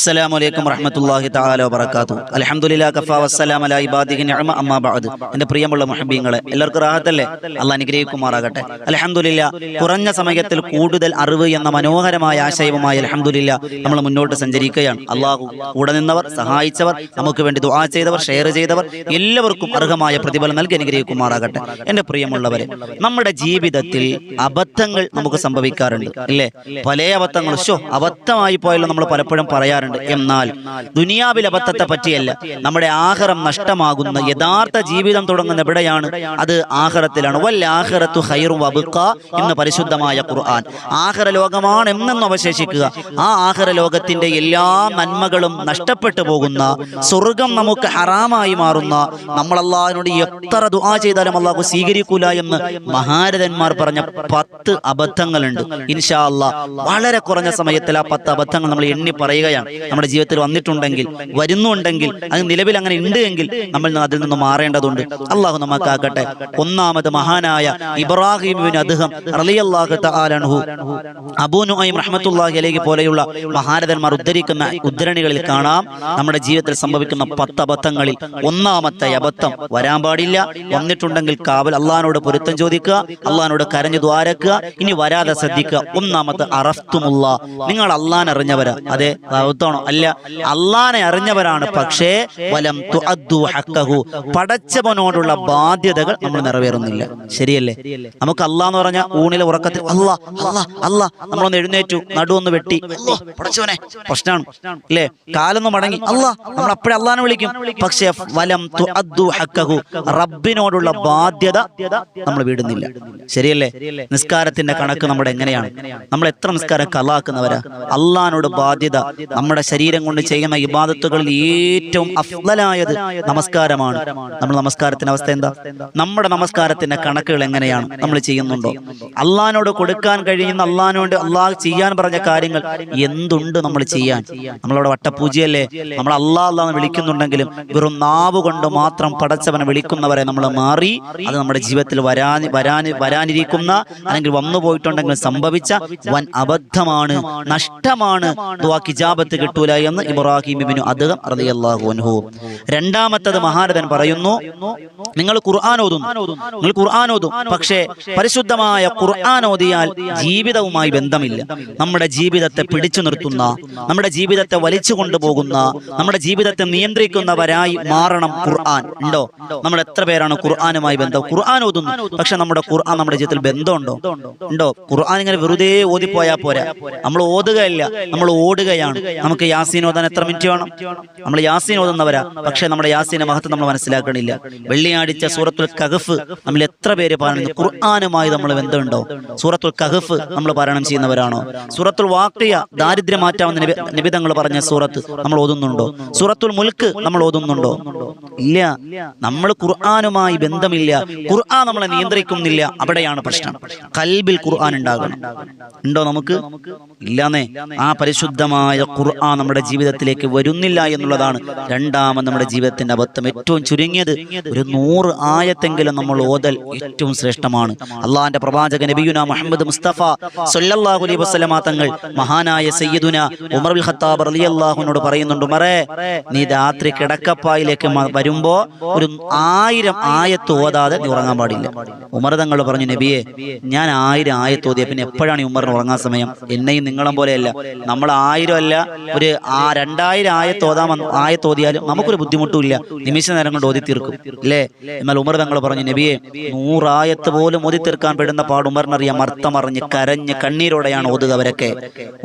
അസ്സലാമു അലൈക്കും വറഹ്മത്തുള്ളാഹി തആല വബറകാതുഹു. അൽഹംദുലില്ലാഹി കഫാ വസ്സലാമു അലാ ഇബാദിഹി നിഅമ അമ്മാ ബഅദ്. എൻ്റെ പ്രിയമുള്ള മുഹബ്ബീങ്ങളെ, എല്ലാവർക്കും റാഹത്തല്ലേ? അല്ലാഹ് അനുഗ്രഹിക്കുമാറാകട്ടെ. അൽഹംദുലില്ലാഹ്, കുറഞ്ഞ സമയത്തിൽ കൂടുതൽ അറിവ് എന്ന മനോഹരമായ ആശയവുമായി അൽഹംദുലില്ലാഹ് നമ്മൾ മുന്നോട്ട് സഞ്ചരിക്കുകയാണ്. അല്ലാഹു കൂടെ നിന്നവർ, സഹായിച്ചവർ, നമുക്ക് വേണ്ടി ദുആ ചെയ്തവർ, ഷെയർ ചെയ്തവർ എല്ലാവർക്കും അർഹമായ പ്രതിഫലം നൽകി അനുഗ്രഹിക്കുമാറാകട്ടെ. എൻ്റെ പ്രിയമുള്ളവരെ, നമ്മുടെ ജീവിതത്തിൽ അബദ്ധങ്ങൾ നമുക്ക് സംഭവിക്കാറുണ്ട് അല്ലേ? പല അബദ്ധങ്ങളും അബദ്ധമായി പോയല്ലോ നമ്മൾ പലപ്പോഴും പറയാറുണ്ട്. എന്നാൽ ദുനിയാവിൽ അബദ്ധത്തെ പറ്റിയല്ല, നമ്മുടെ ആഖിറം നഷ്ടമാകുന്ന യഥാർത്ഥ ജീവിതം തുടങ്ങുന്ന എവിടെയാണ്? അത് ആഖിറത്തിലാണ്. വൽ ആഖിറത്തു ഖൈറും വബഖാ എന്ന് പരിശുദ്ധമായ ഖുർആൻ. ആഖിറ ലോകമാണ് എന്നെന്നും അവശേഷിക്കുക. ആ ആഖിറ ലോകത്തിന്റെ എല്ലാ നന്മകളും നഷ്ടപ്പെട്ടു പോകുന്ന, സ്വർഗം നമുക്ക് ഹറാമായി മാറുന്ന, നമ്മൾ അല്ലാഹുവിനോട് എത്ര ദുആ ചെയ്താലും അല്ലാഹു സ്വീകരിക്കൂല എന്ന് മഹാരഥന്മാർ പറഞ്ഞ 10 അബദ്ധങ്ങളുണ്ട്. ഇൻഷാ അല്ലാഹ് വളരെ കുറഞ്ഞ സമയത്തിൽ ആ 10 അബദ്ധങ്ങൾ നമ്മൾ എണ്ണി പറയുകയാണ്. നമ്മുടെ ജീവിതത്തിൽ വന്നിട്ടുണ്ടെങ്കിൽ, വരുന്നുണ്ടെങ്കിൽ, അത് നിലവിൽ അങ്ങനെ ഉണ്ട് എങ്കിൽ നമ്മൾ അതിൽ നിന്ന് മാറേണ്ടതുണ്ട്. അള്ളാഹു നമുക്കാകട്ടെ. ഒന്നാമത് മഹാനായ ഇബ്രാഹിം ഇബ്നു അദ്ഹം റളിയല്ലാഹു തആല അൻഹു, അബൂ നുഐം റഹ്മത്തുള്ളാഹി അലൈഹി പോലെയുള്ള മഹാരഥന്മാർ ഉദ്ധരിക്കുന്ന ഉദ്ധരണികളിൽ കാണാം നമ്മുടെ ജീവിതത്തിൽ സംഭവിക്കുന്ന 10 അബദ്ധങ്ങളിൽ ഒന്നാമത്തെ അബദ്ധം വരാൻ പാടില്ല. വന്നിട്ടുണ്ടെങ്കിൽ കാവൽ, അള്ളാഹിനോട് പൊരുത്തം ചോദിക്കുക, അള്ളാഹിനോട് കരഞ്ഞു ദ്വാരക്കുക, ഇനി വരാതെ ശ്രദ്ധിക്കുക. ഒന്നാമത്തെ അറഫ്തുമുള്ള, നിങ്ങൾ അള്ളാഹിനെ അറിഞ്ഞവരാ. അതെ, അബദ്ധമാണോ? അല്ല, അള്ളാഹിനെ അറിഞ്ഞവരാണ്. പക്ഷേ വലം തുഅദ്ദു ഹഖഹു, പടച്ചവനോടുള്ള ബാധ്യതകൾ നമ്മൾ നിറവേറുന്നില്ല. ശരിയല്ലേ? നമുക്ക് അള്ളാഹ് എന്ന് പറഞ്ഞാൽ ഊണിലെ ഉറക്കത്തിൽ അല്ലാ അല്ലാ അല്ലാ, നമ്മളൊന്ന് എഴുന്നേറ്റു, നടുവൊന്ന് വെട്ടി, പടച്ചവനെ പ്രശ്നമാണ് അല്ലേ? കാലൊന്ന് മടങ്ങി അല്ലാ, നമ്മൾ അപ്പോഴേ അള്ളാഹിനെ വിളിക്കും. പക്ഷേ വലം തുഅദ്ദു ഹഖഹു, റബ്ബിനോടുള്ള ബാധ്യത നമ്മൾ വിടുന്നില്ല. ശരിയല്ലേ? നിസ്കാരത്തിന്റെ കണക്ക് നമ്മുടെ എങ്ങനെയാണ്? നമ്മൾ എത്ര നിസ്കാരം കളാക്കുന്നവരാ? അള്ളാഹിനോട് ബാധ്യത. നമ്മുടെ ശരീരം കൊണ്ട് ചെയ്യുന്ന ഇബാദത്തുകളിൽ ഏറ്റവും അഫ്ളലായത് നമസ്കാരമാണ്. നമ്മൾ നമസ്കാരത്തിന്റെ അവസ്ഥ എന്താ? നമ്മുടെ നമസ്കാരത്തിന്റെ കണക്കുകൾ എങ്ങനെയാണ്? നമ്മൾ ചെയ്യുന്നുണ്ടോ? അള്ളാഹിനോട് കൊടുക്കാൻ കഴിയുന്ന, അള്ളാഹിനോട് അള്ളാഹ് ചെയ്യാൻ പറഞ്ഞ കാര്യങ്ങൾ എന്തുണ്ട് നമ്മൾ ചെയ്യാൻ? നമ്മളവിടെ വട്ടപൂജയല്ലേ? നമ്മൾ അള്ളാഹ് എന്ന് വിളിക്കുന്നുണ്ടെങ്കിലും വെറും നാവ് കൊണ്ട് മാത്രം പടച്ചവനെ വിളിക്കുന്നവരെ നമ്മൾ മാറി. അത് നമ്മുടെ ജീവിതത്തിൽ വരാനിരിക്കുന്ന, അല്ലെങ്കിൽ വന്നു പോയിട്ടുണ്ടെങ്കിൽ സംഭവിച്ച വൻ അബദ്ധമാണ്, നഷ്ടമാണ്. ദുആക്ക് ഇജാബത്ത് കിട്ടൂല എന്ന് ഇബ്രാഹിം ഇബ്നു അദ്ഹം റളിയല്ലാഹു അൻഹു. രണ്ടാമത്തത് മഹാരഥൻ പറയുന്നു, നിങ്ങൾ ഖുർആൻ ഓതും, പക്ഷേ പരിശുദ്ധമായ ഖുർആൻ ഓതിയാൽ ജീവിതവുമായി ബന്ധമില്ല. നമ്മുടെ ജീവിതത്തെ പിടിച്ചു നിർത്തുന്ന, നമ്മുടെ ജീവിതത്തെ വലിച്ചു കൊണ്ടുപോകുന്ന, നമ്മുടെ ജീവിതത്തെ നിയന്ത്രിക്കുന്നവരായി മാറണം ഖുർആൻ. ഉണ്ടോ? നമ്മൾ എത്ര പേരാണ് ഖുർആനുമായി ബന്ധം? ഖുർആൻ ഓതുന്നു, പക്ഷെ നമ്മുടെ ഖുർആൻ നമ്മുടെ ജീവിതത്തിൽ ബന്ധമുണ്ടോ? ഉണ്ടോ? ഖുർആൻ ഇങ്ങനെ വെറുതെ ഓതിപ്പോയാൽ പോരാ. നമ്മൾ ഓതുകയല്ല, നമ്മൾ ഓടുകയാണ്. നമുക്ക് യാസീൻ ഓതാൻ എത്ര മിനിറ്റ് വേണം? നമ്മൾ യാസീൻ ഓതുന്നവരാ, പക്ഷെ നമ്മുടെ യാസീന്റെ മഹത്വം നമ്മൾ മനസ്സിലാക്കണില്ല. വെള്ളിയാഴ്ച സൂറത്തുൽ കഹഫ് നമ്മൾ എത്ര പേര് പാരായണം? ഖുർആനുമായി നമ്മൾ ബന്ധമുണ്ടോ? സൂറത്തുൽ കഹഫ് നമ്മൾ പാരായണം ചെയ്യുന്നവരാണോ? സൂറത്തുൽ വാഖിയ, ദാരിദ്ര്യം മാറ്റാവുന്ന നബി തങ്ങൾ പറഞ്ഞ സൂറത്ത് നമ്മൾ ഓതുന്നുണ്ടോ? സൂറത്തുൽ മുൽക്ക് നമ്മൾ ഓതുന്നുണ്ടോ? ഇല്ല. നമ്മൾ ഖുർആനുമായി ബന്ധമില്ല. ഖുർആൻ നമ്മളെ നിയന്ത്രിക്കുന്നില്ല. അവിടെയാണ് പ്രശ്നം. ഖൽബിൽ ഖുർആൻ ഉണ്ടാകണം. ഉണ്ടോ നമുക്ക്? ഇല്ലാന്നേ. ആ പരിശുദ്ധമായ ഖുർആൻ നമ്മുടെ ജീവിതത്തിലേക്ക് വരുന്നില്ല എന്നുള്ളതാണ് രണ്ടാമത് നമ്മുടെ ജീവിതത്തിന്റെ അബദ്ധം. ഏറ്റവും ചുരുങ്ങിയത് ഒരു 100 ആയത്തെങ്കിലും നമ്മൾ ഓതൽ ഏറ്റവും ശ്രേഷ്ഠമാണ്. അള്ളാഹിന്റെ പ്രവാചകൻ നബിയുന മുഹമ്മദ് മുസ്തഫ സല്ലല്ലാഹു അലൈഹി വസല്ലമ തങ്ങൾ മഹാനായ സയ്യിദുന ഉമർ ബിൻ ഖത്താബ് റളിയല്ലാഹുവിനോട് പറയുന്നുണ്ട്, ഉമറേ, നീ രാത്രി കിടക്കപ്പായിലേക്ക് വരുമ്പോ ഒരു 1000 ആയത്ത് ഓതാതെ നീ ഉറങ്ങാൻ പാടില്ല. ഉമർ തങ്ങൾ പറഞ്ഞു, നബിയെ, ഞാൻ 1000 ആയത്ത് ഓതിയ പിന്നെ എപ്പോഴാണ് ഈ ഉമറിന് ഉറങ്ങാൻ സമയം? എന്നെയും നിങ്ങളും പോലെയല്ല. നമ്മൾ 1000 അല്ല, ഒരു 2000 ആയത്ത് ഓതിയാലും നമുക്കൊരു ബുദ്ധിമുട്ടുമില്ല. നിമിഷ നേരം കൊണ്ട് ഓതി തീർക്കും അല്ലേ? എന്നാൽ ഉമർ തങ്ങൾ പറഞ്ഞു, നബിയെ, 100 ആയത്ത് പോലും ഓതി തീർക്കാൻ പെടുന്ന പാട് ഉമറിനറിയാം. അർത്ഥമറിഞ്ഞ് കരഞ്ഞ് കണ്ണീരോടെയാണ് ഓതുക അവരൊക്കെ.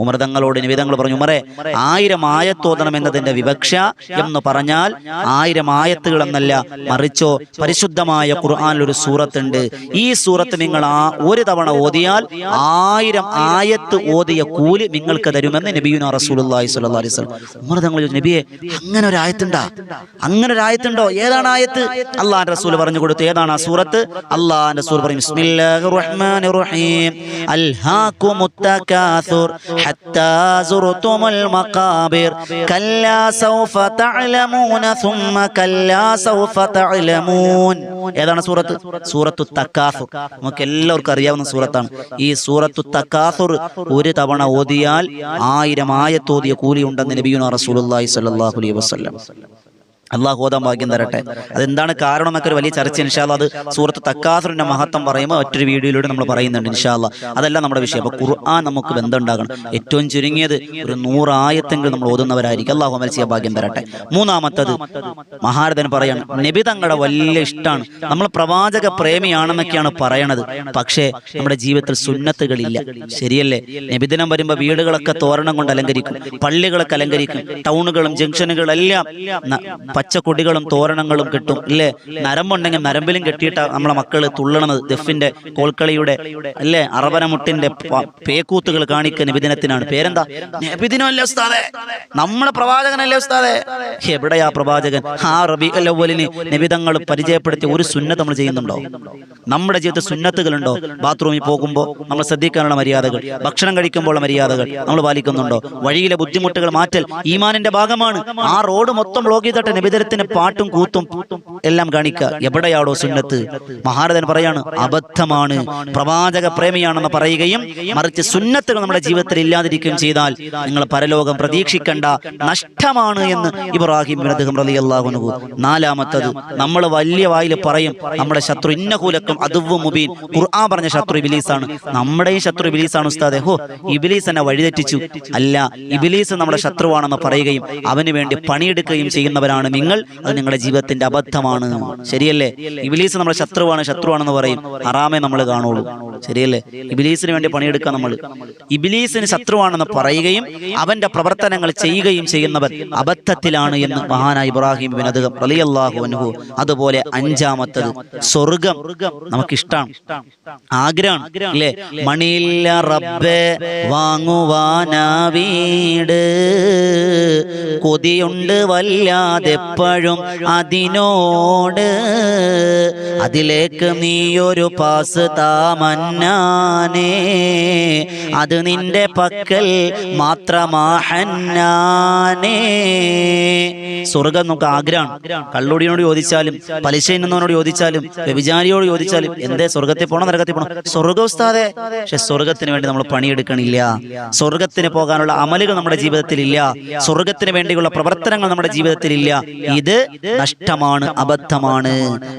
ഉമർ തങ്ങളോട് നബി തങ്ങൾ പറഞ്ഞു, ഉമറെ, 1000 ആയത്ത് ഓതണം എന്നതിന്റെ വിവക്ഷ എന്ന് പറഞ്ഞാൽ 1000 ആയത്തുകൾ എന്നല്ല, മറിച്ചോ പരിശുദ്ധമായ ഖുർആനിൽ ഒരു സൂറത്തുണ്ട്. ഈ സൂറത്ത് നിങ്ങൾ ഒരു തവണ ഓതിയാൽ 1000 ആയത്ത് ഓതിയ കൂലി നിങ്ങൾക്ക് തരുമെന്ന് നബിയുനാ റസൂലുള്ളാഹി സ്വല്ലല്ലാഹു അലൈഹി വസല്ലം. ഉമർ തങ്ങൾ ചോദിച്ചു, നബിയെ, അങ്ങനെ ഒരു ആയത്തുണ്ടോ? അങ്ങനെ ഒരു ആയത്തുണ്ടോ? ഏതാണ് ആയത്ത്? അല്ലാഹുവിന്റെ റസൂൽ പറഞ്ഞു കൊടുത്തു. ഏതാണ് ആ സൂറത്ത്? അല്ലാഹുവിന്റെ റസൂൽ പറയും, ബിസ്മില്ലാഹിർ റഹ്മാനിർ റഹീം, അൽഹാകുമുത് തകാസുർ ഹത്താ സുർതുമുൽ മഖാബിർ കല്ലാ സൗഫ തഅലമൂന സുമ്മ കല്ലാ സൗഫ തഅലമൂൻ. ഏതാണ് സൂറത്ത്? സൂറത്തു തകാസുർ. നമുക്ക് എല്ലാവർക്കും അറിയാവുന്ന സൂറത്താണ്. ഈ സൂറത്തു തകാസുർ ഒരു തവണ ഓതിയാൽ 1000 ആയത്ത് ഓതിയ കൂലിയുണ്ടെന്ന് നബിയുനാ റസൂലുള്ളാഹി സ്വല്ലല്ലാഹു അലൈഹി വസല്ലം. അള്ളാഹു ഓതാൻ ഭാഗ്യം തരട്ടെ. അതെന്താണ് കാരണം എന്നൊക്കെ ഒരു വലിയ ചർച്ച ഇൻഷാ അല്ലാഹ് അത് സൂറത്ത് തക്കാസുറിന്റെ മഹത്വം പറയുമ്പോൾ മറ്റൊരു വീഡിയോയിലൂടെ നമ്മൾ പറയുന്നുണ്ട് ഇൻഷാ അല്ലാഹ്. അതല്ല നമ്മുടെ വിഷയം. അപ്പോൾ ഖുർആൻ നമുക്ക് ബന്ധം ഉണ്ടാകണം. ഏറ്റവും ചുരുങ്ങിയത് ഒരു 100 ആയത്തെങ്കിലും നമ്മൾ ഓതുന്നവരായിരിക്കും. അള്ളാഹു അമൽ ചെയ്യാൻ ഭാഗ്യം തരട്ടെ. മൂന്നാമത്തത് മഹാരഥൻ പറയാണ്, നബി തങ്ങളുടെ വലിയ ഇഷ്ടമാണ്, നമ്മൾ പ്രവാചക പ്രേമിയാണെന്നൊക്കെയാണ് പറയണത്. പക്ഷേ നമ്മുടെ ജീവിതത്തിൽ സുന്നത്തുകളില്ല. ശരിയല്ലേ? നബിദിനം വരുമ്പോൾ വീടുകളൊക്കെ തോരണം കൊണ്ട് അലങ്കരിക്കും, പള്ളികളൊക്കെ അലങ്കരിക്കും, ടൗണുകളും ജംഗ്ഷനുകളും എല്ലാം പച്ചക്കൊടികളും തോരണങ്ങളും കിട്ടും അല്ലേ? നരമ്പുണ്ടെങ്കിൽ നരമ്പിലും കെട്ടിയിട്ട് നമ്മളെ മക്കള് തുള്ളണത് ദഫിന്റെ കോൽക്കളിയുടെ അല്ലേ അറബനമുട്ടിന്റെ പേക്കൂത്തുകൾ കാണിക്കുക നബിദിനത്തിനാണ്. പേരെന്താ? നബിദിനമല്ലേ ഉസ്താദേ, നമ്മുടെ പ്രവാചകനല്ലേ ഉസ്താദേ? എവിടെയാ പ്രവാചകൻ? ആ റബീഉൽ അവ്വലിന് നബിതങ്ങൾ പരിചയപ്പെടുത്തിയ ഒരു സുന്നത്ത് നമ്മൾ ചെയ്യുന്നുണ്ടോ? നമ്മുടെ ജീവിതത്തിൽ സുന്നത്തുകളുണ്ടോ? ബാത്റൂമിൽ പോകുമ്പോൾ നമ്മൾ ശ്രദ്ധിക്കാനുള്ള മര്യാദകൾ, ഭക്ഷണം കഴിക്കുമ്പോഴുള്ള മര്യാദകൾ നമ്മൾ പാലിക്കുന്നുണ്ടോ? വഴിയിലെ ബുദ്ധിമുട്ടുകൾ മാറ്റൽ ഈമാനിന്റെ ഭാഗമാണ്. ആ റോഡ് മൊത്തം ബ്ലോക്ക് ചെയ്തിട്ട് നബിദിനത്തിന് പാട്ടും കൂത്തും എല്ലാം കാണിക്കുക. എവിടെയാടോ സുന്നത്ത്? മഹാരഥൻ പറയാണ്, അബദ്ധമാണ്. പ്രവാചക പ്രേമിയാണെന്ന് പറയുകയും മറിച്ച് സുന്നത്തുകൾ നമ്മുടെ ജീവിതത്തിൽ ഇല്ലാതിരിക്കുകയും ചെയ്താൽ നിങ്ങൾ പരലോകം പ്രതീക്ഷിക്കേണ്ട, നഷ്ടമാണ് എന്ന് ഇബ്രാഹിം ബിൻ അദ്ഹം റളിയല്ലാഹു അൻഹു. നാലാമത്തത്, നമ്മൾ വലിയ വായിൽ പറയും നമ്മുടെ ശത്രു ഇന്നഹുലക്കും അദുവ്വു മുബീൻ. ഖുർആൻ പറഞ്ഞ ശത്രു ഇബ്ലീസാണ്. നമ്മുടെയും ശത്രു ഇബ്ലീസാണ് ഉസ്താദേ. ഹോ, ഇബ്ലീസ് എന്നെ വഴിതെറ്റിച്ചു. അല്ല, ഇബ്ലീസ് നമ്മുടെ ശത്രുവാണെന്ന് പറയുകയും അവന് വേണ്ടി പണിയെടുക്കുകയും ചെയ്യുന്നവരാണ് നിങ്ങൾ. അത് നിങ്ങളുടെ ജീവിതത്തിന്റെ അബദ്ധമാണ്. ശരിയല്ലേ? ഇബ്ലീസ് നമ്മുടെ ശത്രുവാണെന്ന് പറയും, ഹറാമേ നമ്മൾ കാണുള്ളൂ. ശരിയല്ലേ? ഇബ്ലീസിന് വേണ്ടി പണിയെടുക്കാൻ നമ്മൾ ഇബ്ലീസിന് ശത്രുവാണെന്ന് പറയുകയും അവന്റെ പ്രവർത്തനങ്ങൾ ചെയ്യുകയും ചെയ്യുന്നവർ അബദ്ധത്തിലാണ് എന്ന് മഹാനായ ഇബ്രാഹിം ബിൻ അദ്ഹം റളിയല്ലാഹു അൻഹു. അതുപോലെ അഞ്ചാമത്തത്, സ്വർഗം നമുക്കിഷ്ടമാണ്, ആഗ്രഹം അല്ലേ? മണിയില്ല റബ്ബേ വാങ്ങുവാനാ വീട്, കൊതിയുണ്ട് വല്ലാതെപ്പോഴും അതിനോട്, അതിലേക്ക് നീയൊരു പാസ് താമന്നാനേ, അത് നിന്റെ പക്കൽ മാത്രമാഹന്നാനേ. സ്വർഗം നമുക്ക് ആഗ്രഹമാണ്. കള്ളുടിയോട് ചോദിച്ചാലും പലിശയിൽ നിന്നവനോട് ചോദിച്ചാലും വ്യഭിചാരിയോട് ചോദിച്ചാലും എന്തേ സ്വർഗത്തിൽ പോകണം നരകത്തിൽ പോകണം? സ്വർഗോസ്താദേ. പക്ഷെ സ്വർഗത്തിന് വേണ്ടി നമ്മൾ പണിയെടുക്കണില്ല. സ്വർഗത്തിന് പോകാനുള്ള അമലുകൾ നമ്മുടെ ജീവിതത്തിൽ ഇല്ല. സ്വർഗത്തിന് വേണ്ടിയുള്ള പ്രവർത്തനങ്ങൾ നമ്മുടെ ജീവിതത്തിൽ ഇല്ല. ഇത് നഷ്ടമാണ്, അബദ്ധമാണ്.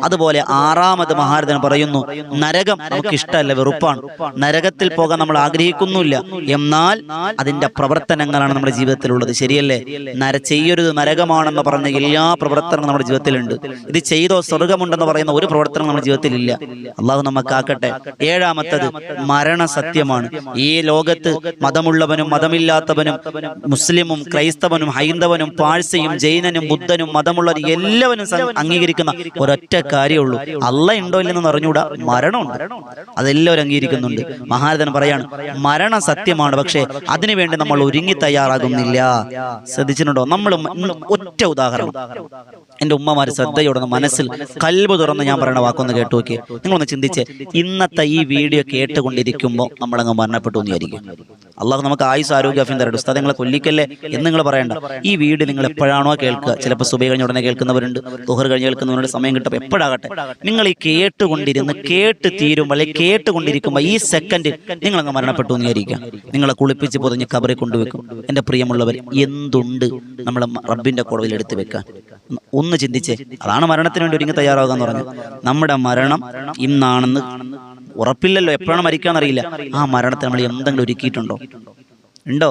അതുപോലെ ആറാമത് മഹാരഥൻ പറയുന്നു, നരകം നമുക്ക് ഇഷ്ടമല്ല, വെറുപ്പാണ്. നരകത്തിൽ പോകാൻ നമ്മൾ ആഗ്രഹിക്കുന്നില്ല. എന്നാൽ അതിന്റെ പ്രവർത്തനങ്ങളാണ് നമ്മുടെ ജീവിതത്തിലുള്ളത്. ശരിയല്ലേ? ചെയ്യരുത് നരകമാണെന്ന് പറഞ്ഞ എല്ലാ പ്രവർത്തനങ്ങളും നമ്മുടെ ജീവിതത്തിലുണ്ട്. ഇത് ചെയ്തോ സ്വർഗമുണ്ടെന്ന് പറയുന്ന ഒരു പ്രവർത്തനം നമ്മുടെ ജീവിതത്തിലില്ല. അള്ളാഹു നമുക്കാക്കട്ടെ. ഏഴാമത്തത്, മരണ സത്യമാണ്. ഈ ലോകത്ത് മതമുള്ളവനും മതമില്ലാത്തവനും മുസ്ലിമും ക്രൈസ്തവനും ഹൈന്ദവനും പാഴ്സിയും ജൈനനും ബുദ്ധനും മതമുള്ളവരും എല്ലാവരും അംഗീകരിക്കുന്ന ഒരൊറ്റ കാര്യമുള്ളൂ, അല്ലാഹ് ഉണ്ടോ ഇല്ലെന്ന് അറിഞ്ഞൂടാ, മരണമുണ്ട്. അതെല്ലാവരും അംഗീകരിക്കുന്നുണ്ട്. മഹാരഥൻ പറയാണ്, മരണം സത്യമാണ്, പക്ഷേ അതിനുവേണ്ടി നമ്മൾ ഒരുങ്ങി തയ്യാറാകുന്നില്ല. ശ്രദ്ധിച്ചിട്ടുണ്ടോ? നമ്മൾ ഒറ്റ ഉദാഹരണം, എന്റെ ഉമ്മമാര് ശ്രദ്ധയോടെ മനസ്സിൽ കൽബ് തുറന്ന് ഞാൻ പറയുന്ന വാക്കൊന്ന് കേട്ടു നോക്കി. നിങ്ങളൊന്ന് ചിന്തിച്ച്, ഇന്നത്തെ ഈ വീഡിയോ കേട്ടുകൊണ്ടിരിക്കുമ്പോൾ നമ്മളങ്ങ് മരണപ്പെട്ടു എന്ന് വിചാരിക്കും. അള്ളാഹു നമുക്ക് ആയുസ് ആരോഗ്യ ആഫിയം തരട്ടെ. ഉസ്താദ് നിങ്ങളെ കൊല്ലിക്കല്ലേ എന്ന് നിങ്ങൾ പറയണ്ട. ഈ വീഡിയോ നിങ്ങൾ എപ്പോഴാണോ കേൾക്കുക, ചിലപ്പോൾ സുബഹി കഴിഞ്ഞ ഉടനെ കേൾക്കുന്നവരുണ്ട്, ദുഹർ കഴിഞ്ഞ് കേൾക്കുന്നവരുടെ സമയം കിട്ടുമ്പോൾ എപ്പോഴാകട്ടെ, നിങ്ങൾ ഈ കേട്ടുകൊണ്ടിരുന്ന് കേട്ട് തീരുമ്പോൾ അല്ലെങ്കിൽ കേട്ടുകൊണ്ടിരിക്കുമ്പോൾ ഈ സെക്കൻഡ് നിങ്ങളങ്ങ് മരണപ്പെട്ടു എന്ന് വിചാരിക്കാം. നിങ്ങളെ കുളിപ്പിച്ച് പൊതിഞ്ഞ് കബറിൽ കൊണ്ടുവെക്കും. എൻ്റെ പ്രിയമുള്ളവർ, എന്തുണ്ട് നമ്മൾ റബ്ബിന്റെ കോടതിയിൽ എടുത്തു വെക്കാൻ? ഒന്ന് ചിന്തിച്ചേ. അതാണ് മരണത്തിന് വേണ്ടി ഒരുങ്ങി തയ്യാറാവുക എന്ന് പറഞ്ഞു. നമ്മുടെ മരണം ഇന്നാണെന്ന് ഉറപ്പില്ലല്ലോ, എപ്പോഴാണ് മരിക്കാന്നറിയില്ല. ആ മരണത്തെ നമ്മൾ എന്തെങ്കിലും ഒരുക്കിയിട്ടുണ്ടോ? ഉണ്ടോ?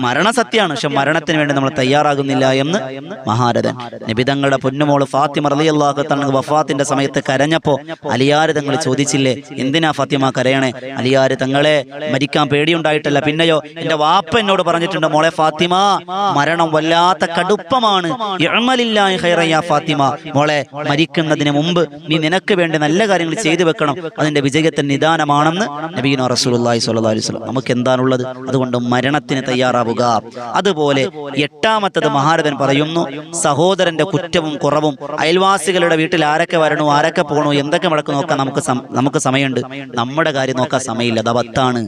മരണ സത്യമാണ്, പക്ഷെ മരണത്തിന് വേണ്ടി നമ്മൾ തയ്യാറാകുന്നില്ല എന്ന് മഹാരഥൻ. നബിതങ്ങളുടെ പൊന്നുമോള് ഫാത്തിമ റളിയല്ലാഹു തആല വഫാത്തിന്റെ സമയത്ത് കരഞ്ഞപ്പോ അലിയാർ തങ്ങൾ ചോദിച്ചില്ലേ, എന്തിനാ ഫാത്തിമ കരയണേ? അലിയാർ തങ്ങളെ മരിക്കാൻ പേടിയുണ്ടായിട്ടല്ല, പിന്നെയോ എന്റെ വാപ്പ എന്നോട് പറഞ്ഞിട്ടുണ്ട്, മോളെ ഫാത്തിമ, മരണം വല്ലാത്ത കടുപ്പമാണ്. ഇഅ്മലില്ലാഹി ഖൈറൻ യാ ഫാത്തിമ, മോളെ മരിക്കുന്നതിന് മുമ്പ് നീ നിനക്ക് വേണ്ടി നല്ല കാര്യങ്ങൾ ചെയ്തു വെക്കണം, അതിന്റെ വിജയത്തിന് നിദാനമാണെന്ന് നബിയുനാ റസൂലുള്ളാഹി സ്വല്ലല്ലാഹു അലൈഹി വസല്ലം. നമുക്ക് എന്താണുള്ളത്? അതുകൊണ്ട് മരണത്തിന് തയ്യാറാവുക. അതുപോലെ എട്ടാമത്തത് മഹാരഥൻ പറയുന്നു, സഹോദരന്റെ കുറ്റവും കുറവും, അയൽവാസികളുടെ വീട്ടിൽ ആരൊക്കെ വരണു, ആരൊക്കെ പോകണു, എന്തൊക്കെ നടക്കും നോക്കാൻ നമുക്ക് സമയമുണ്ട്. നമ്മുടെ കാര്യം നോക്കാൻ സമയമില്ല. അത് അബദ്ധാണ്.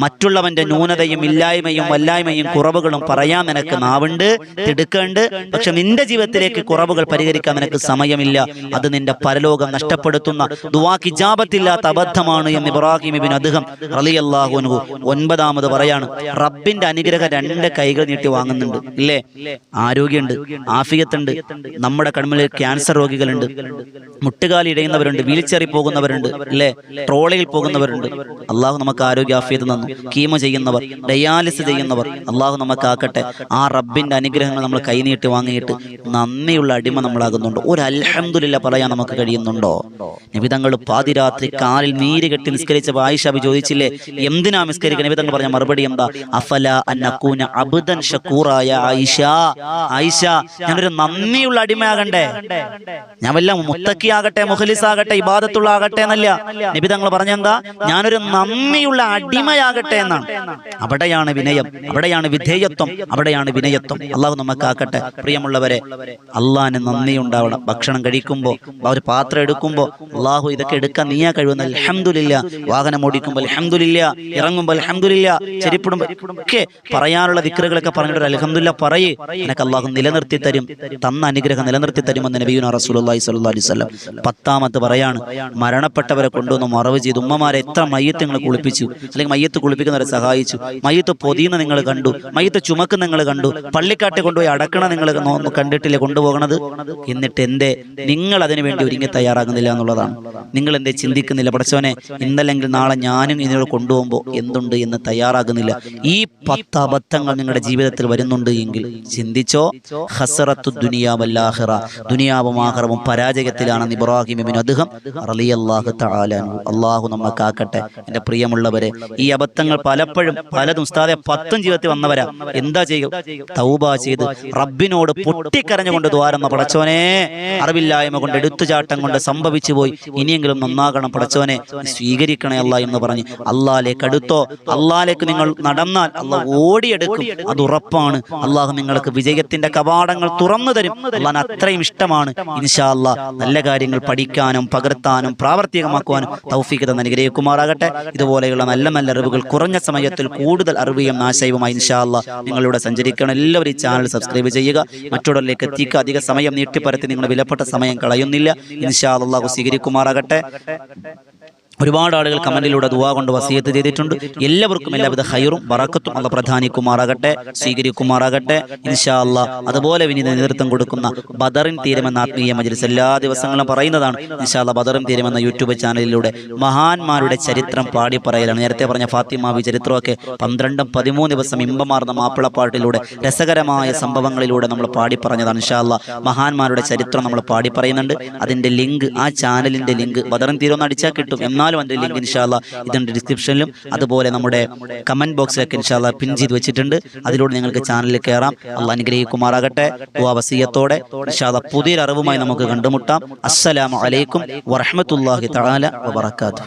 മറ്റുള്ളവന്റെ ന്യൂനതയും ഇല്ലായ്മയും വല്ലായ്മയും കുറവുകളും പറയാൻ നിനക്ക് നാവുണ്ട്, തിടുക്കുണ്ട്. പക്ഷെ നിന്റെ ജീവിതത്തിലേക്ക് കുറവുകൾ പരിഹരിക്കാൻ നിനക്ക് സമയമില്ല. അത് നിന്റെ പരലോകം നഷ്ടപ്പെടുത്തുന്ന, ദുആക്ക് ഇജാബത്തില്ലാത്ത അബദ്ധമാണ് എന്ന് ഇബ്രാഹിം ഇബ്നു അദ്ഹം റളിയല്ലാഹു അൻഹു. ഒൻപതാമത് പറയാണ്, റബ്ബിന്റെ അനുഗ്രഹം 2 കൈകൾ നീട്ടി വാങ്ങുന്നുണ്ട് ഇല്ലേ? ആരോഗ്യമുണ്ട്, ആഫിയത്തുണ്ട്, നമ്മുടെ കണ്മുന്നിൽ ക്യാൻസർ രോഗികളുണ്ട്, മുട്ടുകാലി ഇടയുന്നവരുണ്ട്, വീൽ ചെയറിൽ പോകുന്നവരുണ്ട് അല്ലേ, ട്രോളിയിൽ പോകുന്നവരുണ്ട്. അള്ളാഹു നമുക്ക് ആരോഗ്യ ആഫിയത്ത് തന്നു. കീമോ ചെയ്യുന്നവർ, ഡയാലിസിസ് ചെയ്യുന്നവർ, അള്ളാഹു നമുക്ക് ആക്കട്ടെ. ആ റബ്ബിന്റെ അനുഗ്രഹങ്ങൾ നമ്മൾ കൈനീട്ടി വാങ്ങിയിട്ട് നന്ദിയുള്ള അടിമ നമ്മളാകുന്നുണ്ടോ? ഒരു അൽഹംദുലില്ലാ പറയാൻ നമുക്ക് കഴിയുന്നുണ്ടോ? നിബിതങ്ങൾ പാതിരാത്രി കാലിൽ നീര് കെട്ടി നിസ്കരിച്ചപ്പോൾ ആയിഷ ബി ചോദിച്ചില്ലേ, എന്തിനാ നിസ്കരിക്കുക? നിബിതങ്ങൾ പറഞ്ഞ മറുപടി എന്താ? അഫല അന്നകൂന അബ്ദൻ ശകൂറായ ആയിഷ, ആയിഷ ഞാനൊരു നന്ദിയുള്ള അടിമയാകണ്ടേ? ഞാൻ വല്ല മുത്തക്കിയാകട്ടെ, മുഖലിസാകട്ടെ, ഇബാദത്തുള്ള ആകട്ടെ എന്നല്ല. നിബിതങ്ങൾ പറഞ്ഞെന്താ? ഞാനൊരു നന്ദിയുള്ള അടിമയാകട്ടെ എന്നാണ്. അവിടെയാണ് വിനയം, അവിടെയാണ് വിധേയത്വം, അവിടെയാണ് വിനയത്വം. അള്ളാഹു നമുക്കാക്കട്ടെ. പ്രിയമുള്ളവരെ, അള്ളാഹിന് നന്ദി ഉണ്ടാവണം. ഭക്ഷണം കഴിക്കുമ്പോൾ, ഒരു പാത്രം എടുക്കുമ്പോൾ അള്ളാഹു ഇതൊക്കെ എടുക്കാൻ നീയാ കഴിയുന്ന അൽഹംദുലില്ലാ. വാഹനം ഓടിക്കുമ്പോൾ അൽഹംദുലില്ലാ, ഇറങ്ങുമ്പോൾ അൽഹംദുലില്ലാ, ചെരിപ്പിടുമ്പോൾ ഒക്കെ പറയാനുള്ള ദിക്റുകളൊക്കെ പറഞ്ഞിട്ട് അൽഹംദുലില്ലാ പറയേ. എനിക്ക് അള്ളാഹു നിലനിർത്തി തരും, തന്ന അനുഗ്രഹം നിലനിർത്തി തരുമെന്ന് നബിയുനാ റസൂലുള്ളാഹി സ്വല്ലല്ലാഹു അലൈഹി വസല്ലം. 10ാമത്തെ പറയാണ്, മരണപ്പെട്ടവരെ കൊണ്ടുവന്ന് മറവ് ചെയ്തു. ഉമ്മമാരെ എത്ര മയ്യത്ത് നിങ്ങൾ കുളിപ്പിച്ചു, അല്ലെങ്കിൽ മയ്യത്ത് കുളിപ്പിക്കുന്നവരെ സഹായിച്ചു, മയ്യത്ത് പൊതിയുന്ന നിങ്ങൾ കണ്ടു, മയ്യത്ത് ചുമക്കുന്ന നിങ്ങൾ കണ്ടു, പള്ളിക്കാട്ടെ കൊണ്ടുപോയി അടക്കണ നിങ്ങൾ കണ്ടിട്ടില്ലേ കൊണ്ടുപോകണത്? എന്നിട്ട് എന്തേ നിങ്ങൾ അതിനു വേണ്ടി ഒരുങ്ങി തയ്യാറാകുന്നില്ല എന്നുള്ളതാണ്. നിങ്ങൾ എന്തേ ചിന്തിക്കുന്നില്ല? പഠിച്ചവനെ, ഇന്നല്ലെങ്കിൽ നാളെ ഞാനും ഇതിനോട് കൊണ്ടുപോകുമ്പോൾ എന്തുണ്ട് എന്ന് തയ്യാറാകുന്നില്ല. ഈ 10 അബദ്ധങ്ങൾ നിങ്ങളുടെ ജീവിതത്തിൽ വരുന്നുണ്ട് എങ്കിൽ ചിന്തിച്ചോ. ഹസറത്തു ദുനിയാ വൽ ആഖിറ, ദുനിയാവും ആഖിറവും പരാജയത്തിലാണെന്ന് ഇബ്രാഹിം ഇബ്നു അദ്ഹം റളിയല്ലാഹു തആല അൻഹു. അല്ലാഹു നമ്മക്കാക്കട്ടെ. എൻ്റെ പ്രിയമുള്ളവരെ, ഈ അബദ്ധങ്ങൾ പലതും ഉസ്താദെ 10 ജീവിതത്തിൽ വന്നവരാ. എന്താ ചെയ്യുക? തൗബ ചെയ്ത് റബ്ബിനോട് പൊട്ടിക്കരഞ്ഞുകൊണ്ട് ദ്വാരം, പടച്ചോനെ അറിവില്ലായ്മ കൊണ്ട് എടുത്തുചാട്ടം കൊണ്ട് സംഭവിച്ചു പോയി, ഇനിയെങ്കിലും നന്നാകണം പടച്ചോനെ, സ്വീകരിക്കണേ അല്ലാ എന്ന് പറഞ്ഞ് അള്ളാഹിലേക്ക് അടുത്തോ. അള്ളാഹിലേക്ക് നിങ്ങൾ നടന്നാൽ അള്ളാഹ് ഓടിയെടുക്കും, അത് ഉറപ്പാണ്. അള്ളാഹു നിങ്ങൾക്ക് വിജയത്തിന്റെ കവാടങ്ങൾ തുറന്നു തരും. അള്ളാഹിന് അത്രയും ഇഷ്ടമാണ്. ഇൻഷാ അല്ലാഹ് നല്ല കാര്യങ്ങൾ പഠിക്കാനും പകർത്താനും പ്രാവർത്തികമാക്കുവാനും തൗഫീഖ് തന്ന് അനുഗ്രഹിക്കുമാറാകട്ടെ. ഇതുപോലെയുള്ള നല്ല നല്ല അറിവുകൾ കുറഞ്ഞ സമയത്തിൽ കൂടുതൽ അറിവുകയും നാശയവുമായി ഇൻഷാ അല്ലാഹ് നിങ്ങളിലൂടെ സഞ്ചരിക്കണം. എല്ലാവരും ഈ ചാനൽ സബ്സ്ക്രൈബ് ചെയ്യുക, മറ്റുള്ളവരിലേക്ക് എത്തിക്കുക. അധിക സമയം നീട്ടിപ്പരത്തി നിങ്ങളുടെ വിലപ്പെട്ട സമയം കളയുന്നില്ല. ഇൻഷാ അല്ലാഹ് സ്വീകരിക്കുമാറാകട്ടെ. ഒരുപാട് ആളുകൾ കമന്റിലൂടെ ദുആ കൊണ്ട് വസിയത്ത് ചെയ്തിട്ടുണ്ട്. എല്ലാവർക്കും എല്ലാവിധ ഖൈറും ബറക്കത്തും അല്ലാഹ് പ്രധാനിക്കുമാറാകട്ടെ, സ്വീകരിക്കുമാറാകട്ടെ ഇൻഷാ അല്ലാഹ്. അതുപോലെ വിനീത നേതൃത്വം കൊടുക്കുന്ന ബദറിൻ തീരമെന്ന ആത്മീയ മജ്ലിസ് എല്ലാ ദിവസങ്ങളും പറയുന്നതാണ്. ഇൻഷാ അല്ലാഹ് ബദറിൻ തീരമെന്ന യൂട്യൂബ് ചാനലിലൂടെ മഹാന്മാരുടെ ചരിത്രം പാടി പറയലാണ്. നേരത്തെ പറഞ്ഞ ഫാത്തിമാവി ചരിത്രമൊക്കെ 12-13 ദിവസം ഇമ്പമാർന്ന മാപ്പിളപ്പാട്ടിലൂടെ രസകരമായ സംഭവങ്ങളിലൂടെ നമ്മൾ പാടി പറഞ്ഞതാണ്. ഇൻഷാ അല്ലാഹ് മഹാന്മാരുടെ ചരിത്രം നമ്മൾ പാടി പറയുന്നുണ്ട്. അതിന്റെ ലിങ്ക്, ആ ചാനലിന്റെ ലിങ്ക് ബദറിൻ തീരം ഒന്ന് അടിച്ചാൽ കിട്ടും. എന്നാലും അതിന്റെ ലിങ്ക് ഇൻഷാ അല്ലാഹ് ഇതിന്റെ ഡിസ്ക്രിപ്ഷനിലും അതുപോലെ നമ്മുടെ കമന്റ് ബോക്സിലൊക്കെ ഇൻഷാ അല്ലാഹ് പിൻ ചെയ്ത് വെച്ചിട്ടുണ്ട്. അതിലൂടെ നിങ്ങൾക്ക് ചാനലിൽ കയറാം. അല്ലാഹ് അനുഗ്രഹിക്കുമാറാകട്ടെ. ദുആ വസിയത്തോടെ ഇൻഷാ അല്ലാഹ് പുതിയൊരു അറിവുമായി നമുക്ക് കണ്ടുമുട്ടാം. അസ്സലാമു അലൈക്കും വറഹ്മത്തുള്ളാഹി തആല വബറകാതുഹു.